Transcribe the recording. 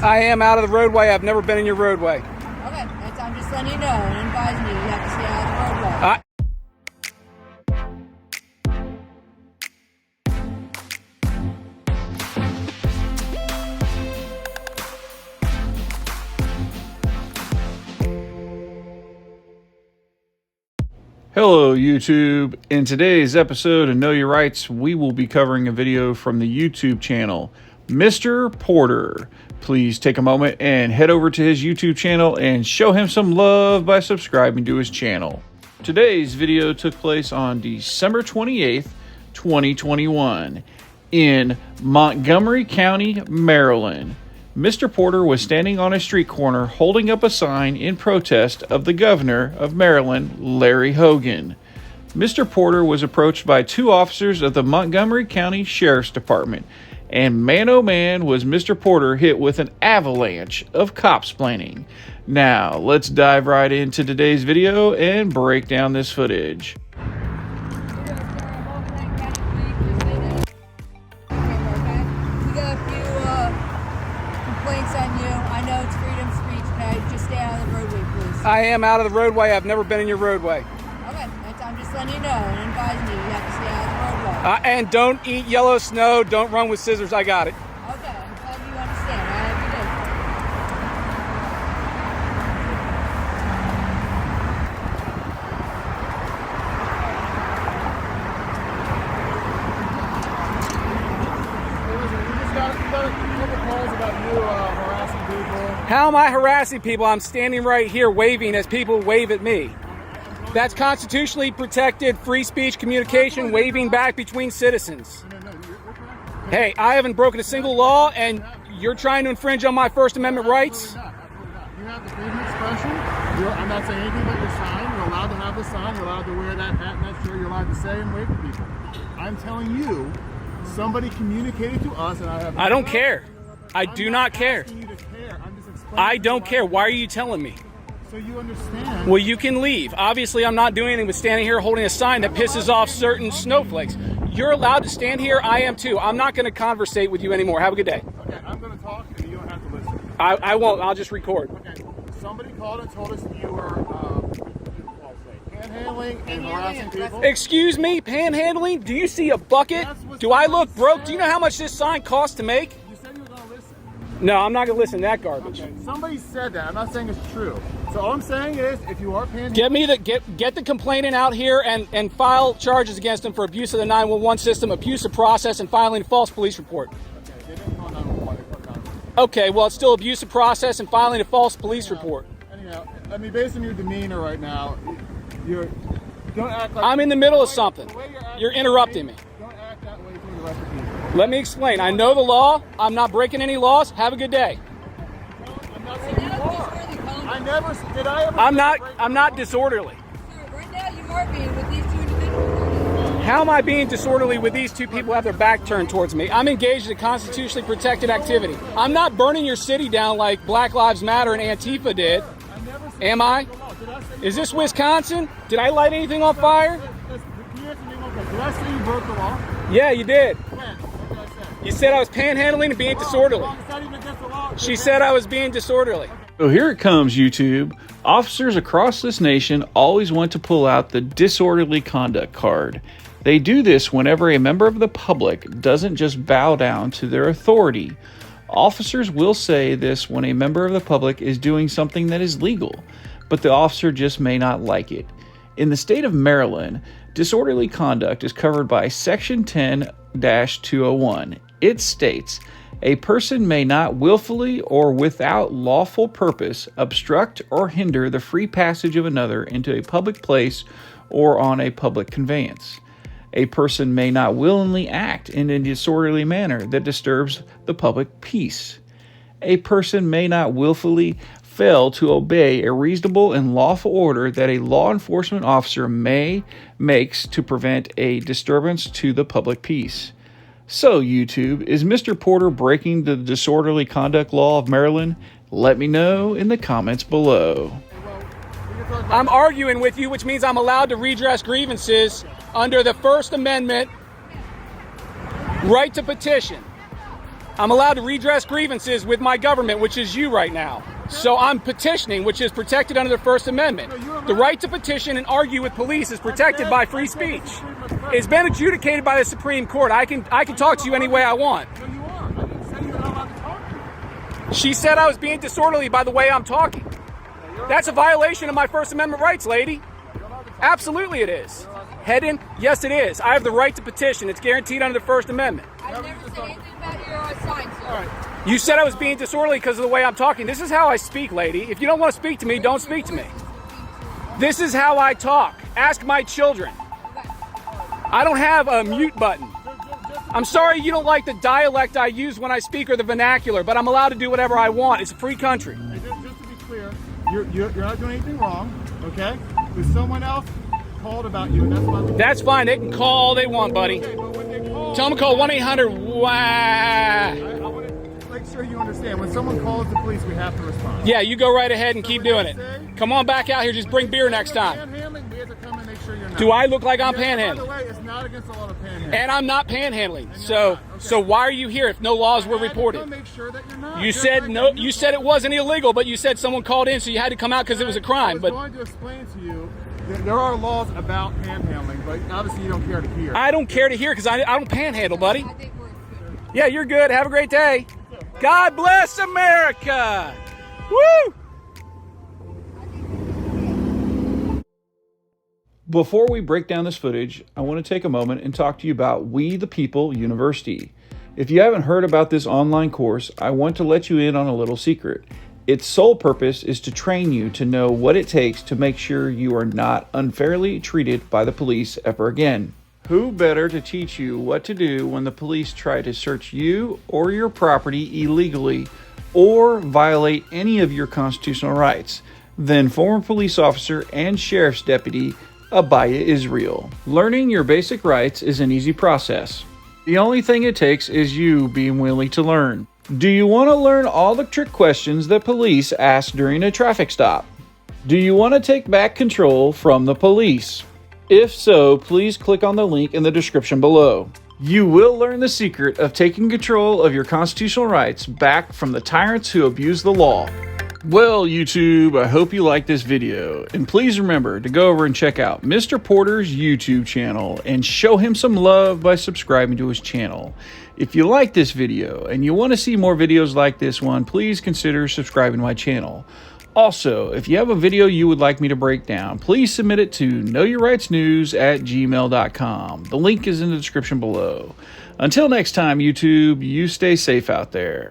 I am out of the roadway. I've never been in your roadway. Okay, I'm just letting you know and advising you have to stay out of the roadway. Hello YouTube. In today's episode of Know Your Rights, we will be covering a video from the YouTube channel Mr. Porter. Please take a moment and head over to his YouTube channel and show him some love by subscribing to his channel. Today's video took place on December 28th, 2021 in Montgomery County, Maryland. Mr. Porter was standing on a street corner holding up a sign in protest of the governor of Maryland, Larry Hogan. Mr. Porter was approached by two officers of the Montgomery County Sheriff's Department, and man oh man was Mr. Porter hit with an avalanche of cop-splaining. Now, let's dive right into today's video and break down this footage. I am out of the roadway. I've never been in your roadway. Okay, I'm just letting you know and advising you have to stay out of the roadway. And don't eat yellow snow. Don't run with scissors. I got it. Okay, I'm glad you understand. I have you there. We just got a couple calls about you harassing people. How am I harassing people? I'm standing right here waving as people wave at me. That's constitutionally protected free speech communication, waving back between citizens. Hey, I haven't broken a single law, and you're trying to infringe on my First Amendment rights? You have the freedom of expression. I'm not saying anything but your sign. You're allowed to have the sign. You're allowed to wear that hat and that shirt. You're allowed to say and wave to people. I'm telling you, somebody communicated to us, and I don't care. I do not care. I don't care. Why are you telling me? So you understand. Well, you can leave. Obviously, I'm not doing anything but standing here holding a sign that pisses off certain snowflakes. You're allowed to stand here. I am too. I'm not going to conversate with you anymore. Have a good day. Okay, I'm going to talk to you. You don't have to listen. I won't. I'll just record. Okay, somebody called and told us that you were panhandling and harassing people. Excuse me, panhandling? Do you see a bucket? Do I look broke? Do you know how much this sign costs to make? You said you were going to listen. No, I'm not going to listen to that garbage. Okay, somebody said that. I'm not saying it's true. So all I'm saying is, if you are panhandling, get the complainant out here and file charges against him for abuse of the 911 system, abuse of process, and filing a false police report. Okay, they didn't call 911. They called 911. Okay, well, it's still abuse of process and filing a false police report. Anyhow, I mean, based on your demeanor right now, don't act like I'm in the middle of something. You're interrupting me. Don't act that way to the rest of people. Let me explain. I know the law. I'm not breaking any laws. Have a good day. I'm not saying you are. I never did. I ever. I'm not disorderly. Sir, right now you are being with these two individuals. How am I being disorderly with these two people who have their back turned towards me? I'm engaged in a constitutionally protected activity. I'm not burning your city down like Black Lives Matter and Antifa did. Am I? Is this Wisconsin? Did I light anything on fire? Did I say you broke the law? Yeah, you did. When? What did I say? You said I was panhandling and being disorderly. It's not even against the law. She said I was being disorderly. So here it comes, YouTube. Officers across this nation always want to pull out the disorderly conduct card. They do this whenever a member of the public doesn't just bow down to their authority. Officers will say this when a member of the public is doing something that is legal, but the officer just may not like it. In the state of Maryland, disorderly conduct is covered by Section 10-201. It states, a person may not willfully or without lawful purpose obstruct or hinder the free passage of another into a public place or on a public conveyance. A person may not willingly act in a disorderly manner that disturbs the public peace. A person may not willfully fail to obey a reasonable and lawful order that a law enforcement officer makes to prevent a disturbance to the public peace. So, YouTube, is Mr. Porter breaking the disorderly conduct law of Maryland? Let me know in the comments below. I'm arguing with you, which means I'm allowed to redress grievances under the First Amendment right to petition. I'm allowed to redress grievances with my government, which is you right now. So I'm petitioning, which is protected under the First Amendment. The right to petition and argue with police is protected by free speech. It's been adjudicated by the Supreme Court. I can talk to you any way I want. No, you are. I didn't say you're not allowed to talk to me. She said I was being disorderly by the way I'm talking. That's a violation of my First Amendment rights, lady. Absolutely it is. Hedden, yes it is. I have the right to petition. It's guaranteed under the First Amendment. I've never said anything about your sign, sir. All right. You said I was being disorderly because of the way I'm talking. This is how I speak, lady. If you don't want to speak to me, don't speak to me. This is how I talk. Ask my children. I don't have a mute button. I'm sorry you don't like the dialect I use when I speak or the vernacular, but I'm allowed to do whatever I want. It's a free country. Hey, just to be clear, you're not doing anything wrong, okay? There's someone else called about you, and that's why. That's fine. They can call all they want, buddy. Okay, but when they call, Tell them to call 1-800-WAH. I want to make sure you understand. When someone calls the police, we have to respond. Yeah, you go right ahead and keep doing it. Come on back out here. Just bring beer next time. Panhandling, we have to come and make sure you're not. Do I look like I'm By the panhandling? way, it's not against the law to panhandle. And I'm not panhandling. So why are you here if no laws were I had to reported? come make sure that you're not. You Just said like no. you You said it wasn't illegal, but you said someone called in, so you had to come out because it was a crime. I But was going to explain to you that there are laws about panhandling, but obviously you don't care to hear. I don't care to hear because I don't panhandle, buddy. I think we're good. Yeah, you're good. Have a great day. God bless America. Woo! Before we break down this footage, I want to take a moment and talk to you about We the People University. If you haven't heard about this online course, I want to let you in on a little secret. Its sole purpose is to train you to know what it takes to make sure you are not unfairly treated by the police ever again. Who better to teach you what to do when the police try to search you or your property illegally or violate any of your constitutional rights than former police officer and sheriff's deputy Abiyah Israel. Learning your basic rights is an easy process. The only thing it takes is you being willing to learn. Do you want to learn all the trick questions that police ask during a traffic stop? Do you want to take back control from the police? If so, please click on the link in the description below. You will learn the secret of taking control of your constitutional rights back from the tyrants who abuse the law. Well, YouTube, I hope you liked this video, and please remember to go over and check out Mr. Porter's YouTube channel and show him some love by subscribing to his channel. If you like this video and you want to see more videos like this one, please consider subscribing to my channel. Also, if you have a video you would like me to break down, please submit it to knowyourrightsnews@gmail.com. The link is in the description below. Until next time, YouTube, you stay safe out there.